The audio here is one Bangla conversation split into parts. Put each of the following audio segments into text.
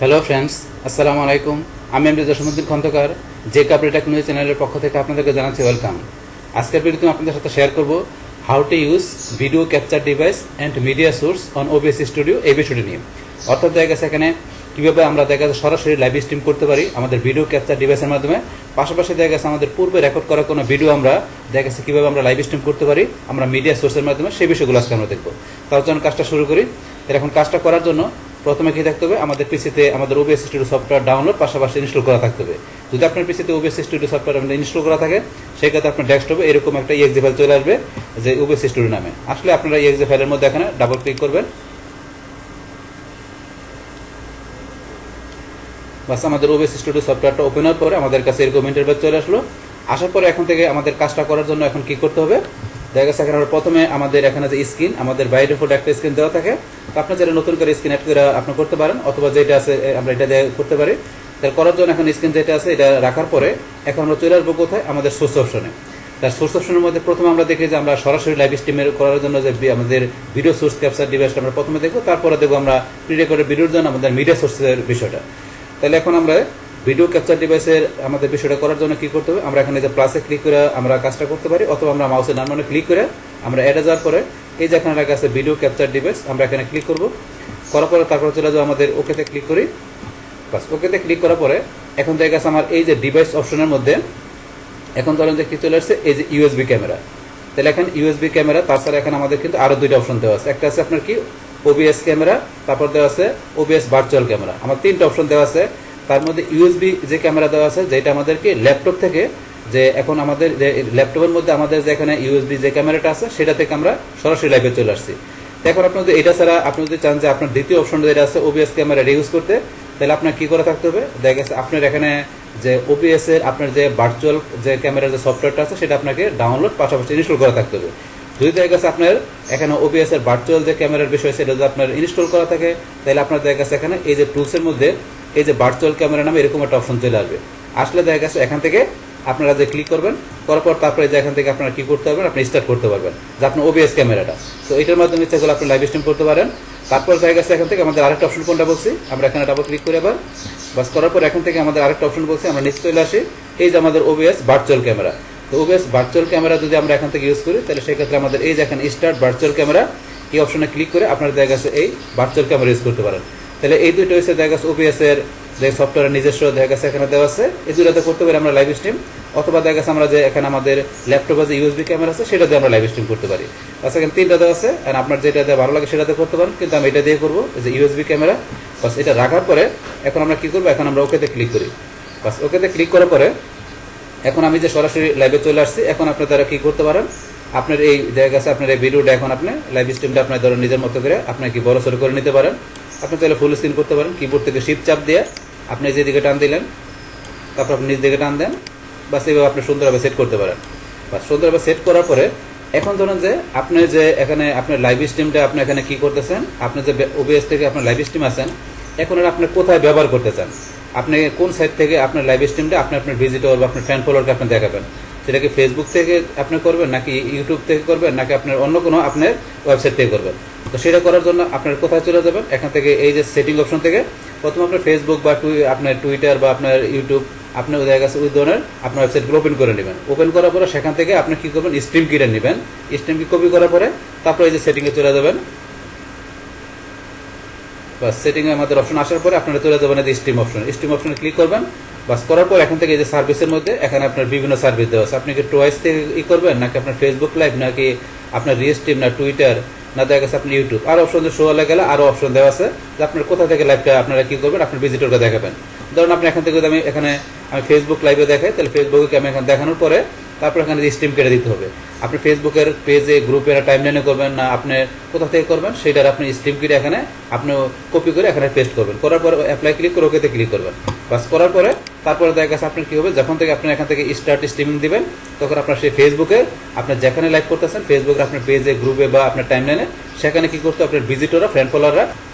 হ্যালো ফ্রেন্ডস, আসসালামু আলাইকুম। আমি জসীমউদ্দিন খন্দকার যে কাপড়ি টেকনোলজি চ্যানেলের পক্ষ থেকে আপনাদেরকে জানাচ্ছি ওয়েলকাম। আজকের ভিডিওতে আপনাদের সাথে শেয়ার করব how to use video capture device and media source on OBS studio এই বিষয়টি নিয়ে। অর্থাৎ দেখা গেছে এখানে কীভাবে আমরা দেখা গেছে সরাসরি লাইভ স্ট্রিম করতে পারি আমাদের ভিডিও ক্যাপচার ডিভাইসের মাধ্যমে। পাশাপাশি দেখা গেছে আমাদের পূর্বে রেকর্ড করা কোনো ভিডিও আমরা দেখা গেছে কীভাবে আমরা লাইভ স্ট্রিম করতে পারি আমরা মিডিয়া সোর্সের মাধ্যমে, সেই বিষয়গুলো আজকে আমরা দেখবো। তার জন্য কাজটা শুরু করি। এখন কাজটা করার জন্য প্রথমে কি থাকতে হবে, আমাদের পিসিতে আমাদের ওবিএস স্টুডিও সফটওয়্যার ডাউনলোড পাশাপাশি ইনস্টল করা থাকতে হবে। যদি আপনার পিসিতে ওবিএস স্টুডিও সফটওয়্যার ইনস্টল করা থাকে, সেক্ষেত্রে আপনার ডেস্কটপে এরকম একটা ইএক্সি ফাইল চলে আসবে যে ওবিএস স্টুডিও নামে। আসলে আপনারা ইএক্সি ফাইলের মধ্যে এখানে ডাবল ক্লিক করবেন। বাস আমাদের ওবিএস স্টুডিও সফটওয়্যারটা ওপেন হওয়ার পরে আমাদের কাছে এরকম ইন্টারফেস চলে আসলো। আসার পরে এখন থেকে আমাদের কাজটা করার জন্য এখন কি করতে হবে, দেখা গেছে এখানে প্রথমে আমাদের এখানে যে স্ক্রিন, আমাদের বাই ডিফল্ট একটা স্ক্রিন দেওয়া থাকে। তো আপনার যারা নতুন করে স্ক্রিন অ্যাড করে আপনি করতে পারেন, অথবা যেটা আছে আমরা এটা দিয়ে করতে পারি। তার করার জন্য এখন স্ক্রিন যেটা আছে এটা রাখার পরে এখন আমরা চলে আসবো কোথায়, আমাদের সোর্স অপশনে। তার সোর্স অপশনের মধ্যে প্রথমে আমরা দেখি যে আমরা সরাসরি লাইভ স্ট্রিমের করার জন্য যে আমাদের ভিডিও সোর্স ক্যাপচার ডিভাইসটা আমরা প্রথমে দেখবো, তারপরে দেখবো আমরা প্রি রেকর্ডেড ভিডিওর জন্য আমাদের মিডিয়া সোর্সের বিষয়টা। তাহলে এখন আমরা ভিডিও ক্যাপচার ডিভাইসের আমাদের বিষয়টা করার জন্য কি করতে হবে, আমরা এখানে যে প্লাসে ক্লিক করে আমরা কাজটা করতে পারি, অথবা আমরা মাউসের ডান বাটনে ক্লিক করে আমরা অ্যাডে যাওয়ার পরে এই যে এখানে রাখা আছে ভিডিও ক্যাপচার ডিভাইস, আমরা এখানে ক্লিক করব। করার পরে তারপরে চলে যাবো আমাদের ওকেতে ক্লিক করি। বাস ওকেতে ক্লিক করার পরে এখন দেখা গেছে আমার এই যে ডিভাইস অপশনের মধ্যে এখন ধরেন যে কি চলে আসছে, এই যে ইউএসবি ক্যামেরা। তাহলে এখন ইউএসবি ক্যামেরা, তাছাড়া এখন আমাদের কিন্তু আরো দুইটা অপশন দেওয়া আছে। একটা আছে আপনার কি ওবিএস ক্যামেরা, তারপর দেওয়া আছে ওবিএস ভার্চুয়াল ক্যামেরা। আমার তিনটা অপশন দেওয়া আছে। তার মধ্যে ইউএসবি যে ক্যামেরা দেওয়া আছে, যেটা আমাদেরকে ল্যাপটপ থেকে, যে এখন আমাদের যে ল্যাপটপের মধ্যে আমাদের যে এখানে ইউএসবি যে ক্যামেরাটা আছে সেটা থেকে আমরা সরাসরি লাইভে চলে আসছি। এখন আপনাদের এটা ছাড়া আপনি যদি চান যে আপনার দ্বিতীয় অপশন যেটা আছে ওবিএস ক্যামেরা ইউজ করতে, তাহলে আপনার কি করে থাকতে হবে, দেখা গেছে আপনার এখানে যে ওবিএস এর আপনার যে ভার্চুয়াল যে ক্যামেরার যে সফটওয়্যারটা আছে সেটা আপনাকে ডাউনলোড পাশাপাশি ইনস্টল করা থাকতে হবে। যদি দেখা গেছে আপনার এখানে ওবিএস এর ভার্চুয়াল যে ক্যামেরার বিষয় সেটা যদি আপনার ইনস্টল করা থাকে, তাহলে আপনার দেখা গেছে এখানে এই যে টুলসের মধ্যে এই যে ভার্চুয়াল ক্যামেরা নামে এরকম একটা অপশন চলে আসবে। আসলে দেখা গেছে এখান থেকে আপনারা যে ক্লিক করবেন, করার পর তারপরে যে এখান থেকে আপনারা কি করতে পারবেন, আপনি স্টার্ট করতে পারবেন যে আপনার ওবিএস ক্যামেরাটা। তো এটার মাধ্যমে ইচ্ছা করলে আপনি লাইভ স্ট্রিম করতে পারেন। তারপর দেখা গেছে এখান থেকে আমাদের আরেকটা অপশন কোনটা বলছি, আমরা এখানে ডাবল ক্লিক করে আবার বাস করার পর এখান থেকে আমাদের আরেকটা অপশন বলছি, আমরা নিচে চলে আসি এই যে আমাদের ওবিএস ভার্চুয়াল ক্যামেরা। তো ওবিএস ভার্চুয়াল ক্যামেরা যদি আমরা এখান থেকে ইউজ করি, তাহলে সেক্ষেত্রে আমাদের এই যে এখানে স্টার্ট ভার্চুয়াল ক্যামেরা এই অপশনে ক্লিক করে আপনারা দেখা গেছে এই ভার্চুয়াল ক্যামেরা ইউজ করতে পারেন। তাহলে এই দুইটা হচ্ছে দেখা গেছে ওবিএস এর যে সফটওয়্যারের নিজস্ব দেখা গেছে এখানে দেওয়া আছে, এই দুইটাতে করতে পারি আমরা লাইভ স্ট্রিম, অথবা দেখা গেছে আমরা যে এখানে আমাদের ল্যাপটপে যে ইউএসবি ক্যামেরা আছে সেটা দিয়ে আমরা লাইভ স্ট্রিম করতে পারি। আচ্ছা, এখানে তিনটা দেওয়া আছে, আর আপনার যেটা দিয়ে ভালো লাগে সেটাতে করতে পারেন, কিন্তু আমি এটা দিয়ে করবো যে ইউএসবি ক্যামেরা। বাস এটা রাখার পরে এখন আমরা কি করবো, এখন আমরা ওকেতে ক্লিক করি। বাস ওকেতে ক্লিক করার পরে এখন আমি যে সরাসরি লাইভে চলে আসছি, এখন আপনার দ্বারা কি করতে পারেন, আপনার এই দেখা গেছে আপনার এই ভিডিওটা এখন আপনি লাইভ স্ট্রিমটা আপনার ধরো নিজের মতো করে আপনি কি বড় সড়ো করে নিতে পারেন। আপনি চাইলে ফুল স্ক্রিন করতে পারেন, কিবোর্ড থেকে শিফট চাপ দিয়ে আপনি যেদিকে টান দিলেন তারপর আপনি নিজ দিকে টান দেন, বাস এইভাবে আপনি সুন্দরভাবে সেট করতে পারেন। বাস সুন্দরভাবে সেট করার পরে এখন ধরুন যে আপনি যে এখানে আপনার লাইভ স্ট্রিমটা আপনি এখানে কি করতেছেন, আপনি যে ওবিএস থেকে আপনার লাইভ স্ট্রিম আছেন, এখন আপনি কোথায় ব্যবহার করতে চান, আপনি কোন সাইট থেকে আপনার লাইভ স্ট্রিমটা আপনি আপনার ভিজিটর বা আপনার ফ্যান ফলোয়ারকে আপনি দেখাবেন, সেটা কি ফেসবুক থেকে আপনি করবেন, নাকি ইউটিউব থেকে করবেন, নাকি আপনার অন্য কোনো আপনার ওয়েবসাইট থেকে করবেন। তো সেটা করার জন্য আপনার কোথায় চলে যাবেন, এখান থেকে এই যে সেটিং অপশন থেকে প্রথমে আপনার ফেসবুক বা আপনার টুইটার বা আপনার ইউটিউব আপনার দেখা গেছে ওই ধরনের আপনার ওয়েবসাইটগুলো ওপেন করে নেবেন। ওপেন করার পরে সেখান থেকে আপনি কি করবেন, স্ট্রিম কিনে নেবেন। স্ট্রিম কি কপি করার পরে তারপরে এই যে সেটিংয়ে চলে যাবেন। বাস সেটিংয়ে আমাদের অপশন আসার পরে আপনারা চলে যাবেন এই যে স্ট্রিম অপশন, স্ট্রিম অপশনে ক্লিক করবেন। বাস করার পর এখান থেকে এই যে সার্ভিসের মধ্যে এখানে আপনার বিভিন্ন সার্ভিস দেওয়া আছে, আপনি কি টোয়াইস থেকে করবেন, নাকি আপনার ফেসবুক লাইভ, নাকি আপনার রিস্ট্রিম, না টুইটার, না দেখা গেছে আপনি ইউটিউব। আরো অপশন শো হলে গেলে আরো অপশন দেওয়া আছে যে আপনার কোথা থেকে লাইভটা আপনারা কি করবেন, আপনার ভিজিটরকে দেখাবেন। ধরুন আপনি এখান থেকে আমি ফেসবুক লাইভে দেখাই, তাহলে ফেসবুকে আমি এখানে দেখানোর পরে তারপর এখানে স্ট্রিম কেটে দিতে হবে। আপনি ফেসবুকের পেজে, গ্রুপে, টাইমলাইনে করবেন, না আপনি কোথা থেকে করবেন সেটার আপনি স্ট্রিম কেটে এখানে আপনি কপি করে এখানে পেস্ট করবেন। করার পর অ্যাপ্লাই ক্লিক করে ওকেতে ক্লিক করবেন। বাস করার পরে তারপরে দেখা গেছে আপনার কি হবে, যখন থেকে আপনি এখান থেকে স্টার্ট স্ট্রিমিং দিবেন, তখন আপনার সেই ফেসবুকে আপনার যেখানে লাইভ করতেছেন ফেসবুকে আপনার পেজে, গ্রুপে বা আপনার টাইমলাইনে, সেখানে কি করতে আপনার ভিজিটররা, ফ্রেন্ড ফলোয়াররা,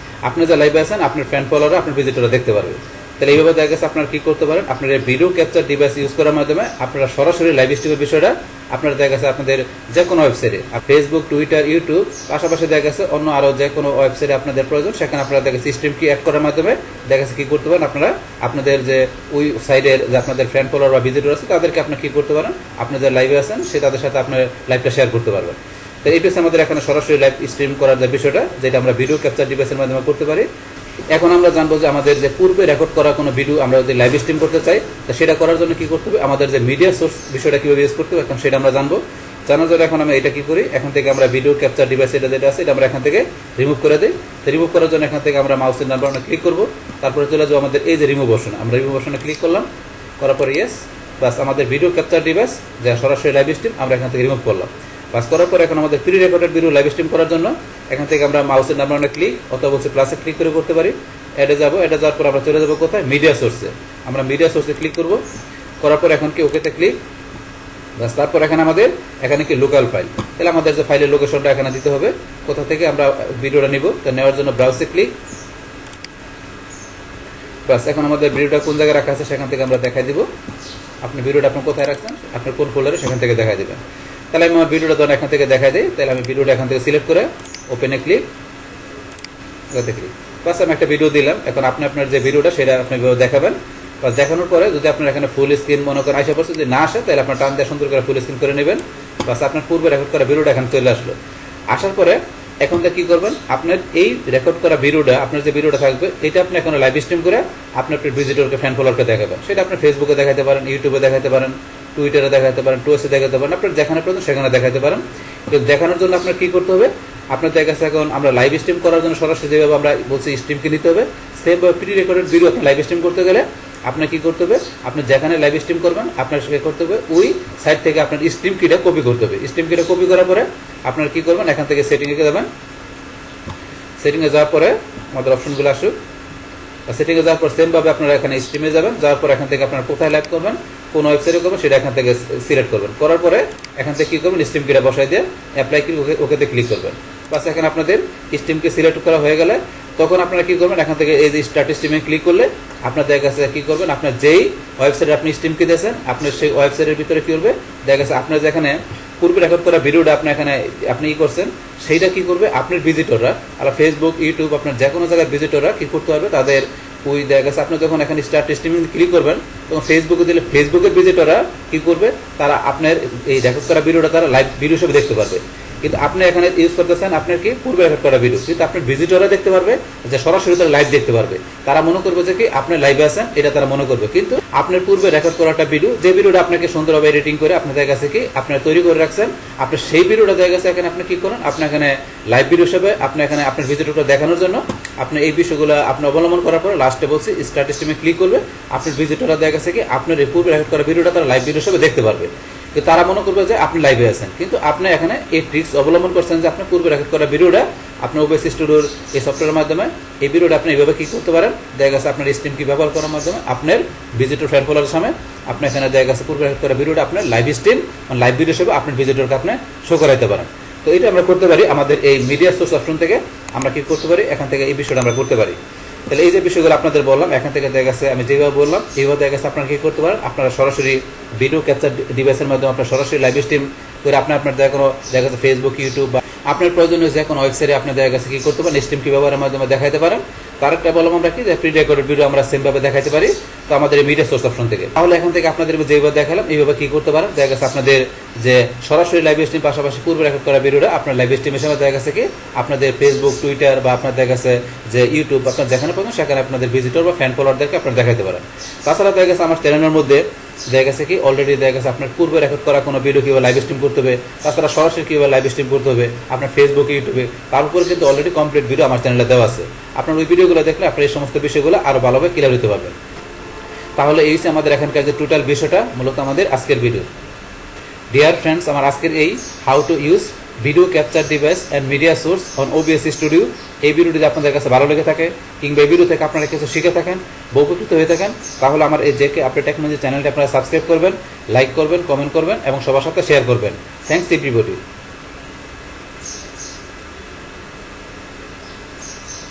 আপনি যে লাইভে আছেন আপনার ফ্রেন্ড ফলোয়াররা আপনার ভিজিটররা দেখতে পারবে। তাহলে এইভাবে দেখা গেছে আপনারা কি করতে পারেন, আপনারা ভিডিও ক্যাপচার ডিভাইস ইউজ করার মাধ্যমে আপনারা সরাসরি লাইভ স্ট্রিমের বিষয়টা আপনারা দেখা গেছে আপনাদের যে কোনো ওয়েবসাইটে ফেসবুক, টুইটার, ইউটিউব পাশাপাশি দেখা গেছে অন্য আরও যে কোনো ওয়েবসাইটে আপনাদের প্রয়োজন সেখানে আপনারা দেখা গেছে স্ট্রিম কি অ্যাড করার মাধ্যমে দেখা গেছে কি করতে পারেন, আপনারা আপনাদের যে ওই সাইডের যে আপনাদের ফ্রেন্ড ফলোয়ার বা ভিজিটর আছে তাদেরকে আপনারা কি করতে পারেন, আপনাদের লাইভে আছেন সে তাদের সাথে আপনার লাইভটা শেয়ার করতে পারবেন। তো এই হচ্ছে আমাদের এখানে সরাসরি লাইভ স্ট্রিম করার যে বিষয়টা, যেটা আমরা ভিডিও ক্যাপচার ডিভাইসের মাধ্যমে করতে পারি। এখন আমরা জানবো যে আমাদের যে পূর্বে রেকর্ড করা কোনো ভিডিও আমরা যদি লাইভ স্ট্রিম করতে চাই, তো সেটা করার জন্য কি করতে হবে, আমাদের যে মিডিয়া সোর্স বিষয়টা কীভাবে ইউজ করতে হবে এখন সেটা আমরা জানবো। জানার জন্য এখন আমরা এটা কি করি, এখান থেকে আমরা ভিডিও ক্যাপচার ডিভাইস এটা যেটা আছে এটা আমরা এখান থেকে রিমুভ করে দিই। তো রিমুভ করার জন্য এখান থেকে আমরা মাউসের নাম্বার ক্লিক করবো, তারপরে চলে যাবো আমাদের এই যে রিমুভ অপশন, আমরা রিমুভ অপশনে ক্লিক করলাম, করার পরে ইয়েস, বাস আমাদের ভিডিও ক্যাপচার ডিভাইস যা সরাসরি লাইভ স্ট্রিম আমরা এখান থেকে রিমুভ করলাম। বাস করার পরে এখন আমাদের pre recorded video live stream করার জন্য এখান থেকে আমরা মাউসের নাম্বার ক্লিক অথবা বলছে প্লাসে ক্লিক করে করতে পারি। অ্যাডে যাবো, অ্যাডে যাওয়ার পর আমরা চলে যাবো কোথায়, মিডিয়া সোর্সে, আমরা মিডিয়া সোর্সে ক্লিক করবো, করার পর এখন কি ওকেতে ক্লিক, বাস তারপর এখানে আমাদের এখানে কি লোকাল ফাইল, তাহলে আমাদের যে ফাইলের লোকেশনটা এখানে দিতে হবে, কোথা থেকে আমরা ভিডিওটা নিব, তা নেওয়ার জন্য ব্রাউজে ক্লিক, বাস এখন আমাদের ভিডিওটা কোন জায়গায় রাখা আছে সেখান থেকে আমরা দেখাই দিব। আপনি ভিডিওটা আপনি কোথায় রাখছেন, আপনার কোন ফোল্ডারে সেখান থেকে দেখাই দেবেন। তাহলে আমি আমার ভিডিওটা ধরেন এখান থেকে দেখাই দিই, তাহলে আমি ভিডিওটা এখান থেকে সিলেক্ট করে ওপেনে ক্লিক, ওতে ক্লিক, বাস আমি একটা ভিডিও দিলাম। এখন আপনি আপনার যে ভিডিওটা সেটা আপনি দেখাবেন, বাস দেখানোর পরে যদি আপনার এখানে ফুল স্ক্রিন মনে করেন আশা করছে যদি না আসে তাহলে আপনার টান দিয়ে সুন্দর করে ফুল স্ক্রিন করে নেবেন। বাস আপনার পূর্বে রেকর্ড করা ভিডিওটা এখানে চলে আসলো। আসার পরে এখন কি করবেন, আপনার এই রেকর্ড করা ভিডিওটা আপনার যে ভিডিওটা থাকবে এটা আপনি এখন লাইভ স্ট্রিম করে আপনার ভিজিটরকে ফ্যান ফলোয়ারকে দেখাবেন। সেটা আপনি ফেসবুকে দেখাতে পারেন, ইউটিউবে দেখাতে পারেন, টুইটারে দেখাতে পারেন, টুয়েসে দেখাতে পারেন, আপনার যেখানে প্রয়োজন সেখানে দেখাতে পারেন। তো দেখানোর জন্য আপনার কি করতে হবে, আপনার দেখা গেছে এখন আমরা লাইভ স্ট্রিম করার জন্য সরাসরি যেভাবে আমরা বলছি স্ট্রিমকে নিতে হবে, সেমভাবে প্রি রেকর্ডেড ভিডিও আপনি লাইভ স্ট্রিম করতে গেলে আপনার কি করতে হবে, আপনি যেখানে লাইভ স্ট্রিম করবেন আপনার সেটা করতে হবে ওই সাইট থেকে আপনার স্ট্রিম কিটা কপি করতে হবে। স্ট্রিম কিটা কপি করার পরে আপনার কি করবেন, এখান থেকে সেটিংয়ে যাবেন, সেটিংয়ে যাওয়ার পরে আমাদের অপশনগুলো আসুক, সেটিংয়ে যাওয়ার পর সেমভাবে আপনারা এখানে স্ট্রিমে যাবেন, যাওয়ার পর এখান থেকে আপনারা কোথায় লাইভ করবেন, কোন ওয়েবসাইটে করবেন সেটা এখান থেকে সিলেক্ট করবেন, করার পরে এখান থেকে কি করবেন, স্ট্রিম কিটা বসাই দিয়ে অ্যাপ্লাই কি ওকেতে ক্লিক করবেন। বাস এখন আপনাদের স্ট্রিমকে সিলেক্ট করা হয়ে গেলে তখন আপনারা কি করবেন, এখান থেকে এই যে স্টার্ট স্ট্রিমে ক্লিক করলে আপনার দেখা গেছে কি করবেন, আপনার যেই ওয়েবসাইটে আপনি স্ট্রিম কি দিয়েছেন আপনার সেই ওয়েবসাইটের ভিতরে কি করবে, দেখা গেছে আপনার যেখানে পূর্বে রেকর্ড করা ভিডিওটা আপনি এখানে আপনি ই করছেন সেইটা কি করবে, আপনার ভিজিটররা আর ফেসবুক, ইউটিউব আপনার যে কোনো জায়গার ভিজিটররা কি করতে পারবে, তাদের ওই দেখা গেছে আপনি যখন এখানে স্টার্ট স্ট্রিমিং ক্লিক করবেন তখন ফেসবুকে দিলে ফেসবুকের ভিজিটররা কি করবে, তারা আপনার এই রেকর্ড করা ভিডিওটা তারা লাইভ ভিডিও হিসেবে দেখতে পারবে। কিন্তু আপনি এখানে ইউজ করতেছেন আপনার কি পূর্বে রেকর্ড করা ভিডিও, কিন্তু আপনার ভিজিটররা দেখতে পারবে যে সরাসরি তারা লাইভ দেখতে পারবে, তারা মনে করবে যে কি আপনি লাইভে আছেন এটা তারা মনে করবে। কিন্তু আপনার পূর্বে রেকর্ড করা একটা ভিডিও, যে ভিডিওটা আপনাকে সুন্দরভাবে এডিটিং করে আপনাদের কাছে কি আপনার তৈরি করে রাখছেন, আপনি সেই ভিডিওটা দেখা গেছে এখানে আপনি কি করেন, আপনি এখানে লাইভ ভিডিও হিসেবে আপনি এখানে আপনার ভিজিটরটা দেখানোর জন্য আপনি এই বিষয়গুলো আপনি অবলম্বন করার পরে লাস্টে বলছি স্টার্ট স্ট্রিমে ক্লিক করবে, আপনার ভিজিটররা দেখা গেছে কি আপনার এই পূর্বে রেকর্ড করা ভিডিওটা তারা লাইভ ভিডিও হিসেবে দেখতে পারবে, কিন্তু তারা মনে করবে যে আপনি লাইভে আছেন। কিন্তু আপনি এখানে এই ট্রিক্স অবলম্বন করছেন যে আপনি পূর্বে রেকর্ড করা ভিডিওটা আপনি OBS স্টুডিওর এই সফটওয়্যারের মাধ্যমে এই ভিডিওটা আপনি এইভাবে কি করতে পারেন, দেখা গেছে আপনার স্ট্রিম কি ব্যবহার করার মাধ্যমে আপনার ভিজিটর ফ্যান ফলোয়ারের সামনে আপনি এখানে দেখা গেছে পূর্বে রেকর্ড করা ভিডিওটা আপনার লাইভ স্ট্রিম লাইভ ভিডিও হিসেবে আপনার ভিজিটরকে আপনি শো করাইতে পারেন। তো এটা আমরা করতে পারি আমাদের এই মিডিয়া সোর্স অপশন থেকে আমরা কি করতে পারি, এখান থেকে এই বিষয়টা আমরা করতে পারি। তাহলে এই যে বিষয়গুলো আপনাদের বললাম এখান থেকে দেখা গেছে আমি যেভাবে বললাম এইভাবে দেখা গেছে আপনারা কি করতে পারেন, আপনারা সরাসরি ভিডিও ক্যাপচার ডিভাইসের মাধ্যমে আপনার সরাসরি লাইভ স্ট্রিম করে আপনার যে কোনো দেখা গেছে ফেসবুক, ইউটিউব বা আপনার প্রয়োজনীয় যে কোনো ওয়েবসাইটে আপনি দেখা গেছে কি করতে পারেন, স্ট্রিম কি ব্যবহারের মাধ্যমে দেখাতে পারেন। তার একটা বললাম আমরা কি যে প্রি রেকর্ডেড ভিডিও আমরা সেমভাবে দেখাতে পারি তো আমাদের এই মিডিয়া সোর্স অপশন থেকে। তাহলে এখান থেকে আপনাদের যেভাবে দেখালাম এইভাবে কি করতে পারেন, দেখা গেছে আপনাদের যে সরাসরি লাইভ স্ট্রিম পাশাপাশি পূর্বে রেকর্ড করা ভিডিওটা আপনার লাইভ স্ট্রিম হিসেবে দেখা গেছে কি আপনাদের ফেসবুক, টুইটার বা আপনার দেখা গেছে যে ইউটিউব আপনার যেখানে পাবেন সেখানে আপনাদের ভিজিটর বা ফ্যান ফলোয়ারদেরকে আপনারা দেখাতে পারেন। তাছাড়া দেখা গেছে আমার চ্যানেলের মধ্যে দেখা গেছে কি অলরেডি দেখা গেছে আপনার পূর্বে রেকর্ড করা কোনো ভিডিও কীভাবে লাইভ স্ট্রিম করতে হবে, তাছাড়া সরাসরি কীভাবে লাইভ স্ট্রিম করতে হবে আপনার ফেসবুক, ইউটিউবে, তার উপরে কিন্তু অলরেডি কমপ্লিট ভিডিও আমার চ্যানেলে দেওয়া আছে। আপনার ওই ভিডিওগুলো দেখলে আপনার এই সমস্ত বিষয়গুলো আরও ভালোভাবে ক্লিয়ার হতে পারবেন। তাহলে এই হচ্ছে আমাদের এখানকার যে টোটাল বিষয়টা মূলত আমাদের আজকের ভিডিও। ডিয়ার ফ্রেন্ডস, আমার আজকের এই how to use video capture device and media source on OBS studio এই ভিডিওটি আপনাদের কাছে ভালো লেগে থাকে কিংবা এই ভিডিও থেকে আপনারা কিছু শিখে থাকেন বা উপকৃত হয়ে থাকেন, তাহলে আমার এই জেকে আপডেট টেকনোলজি চ্যানেলটি আপনারা সাবস্ক্রাইব করবেন, লাইক করবেন, কমেন্ট করবেন এবং সবার সাথে শেয়ার করবেন। Thanks everybody.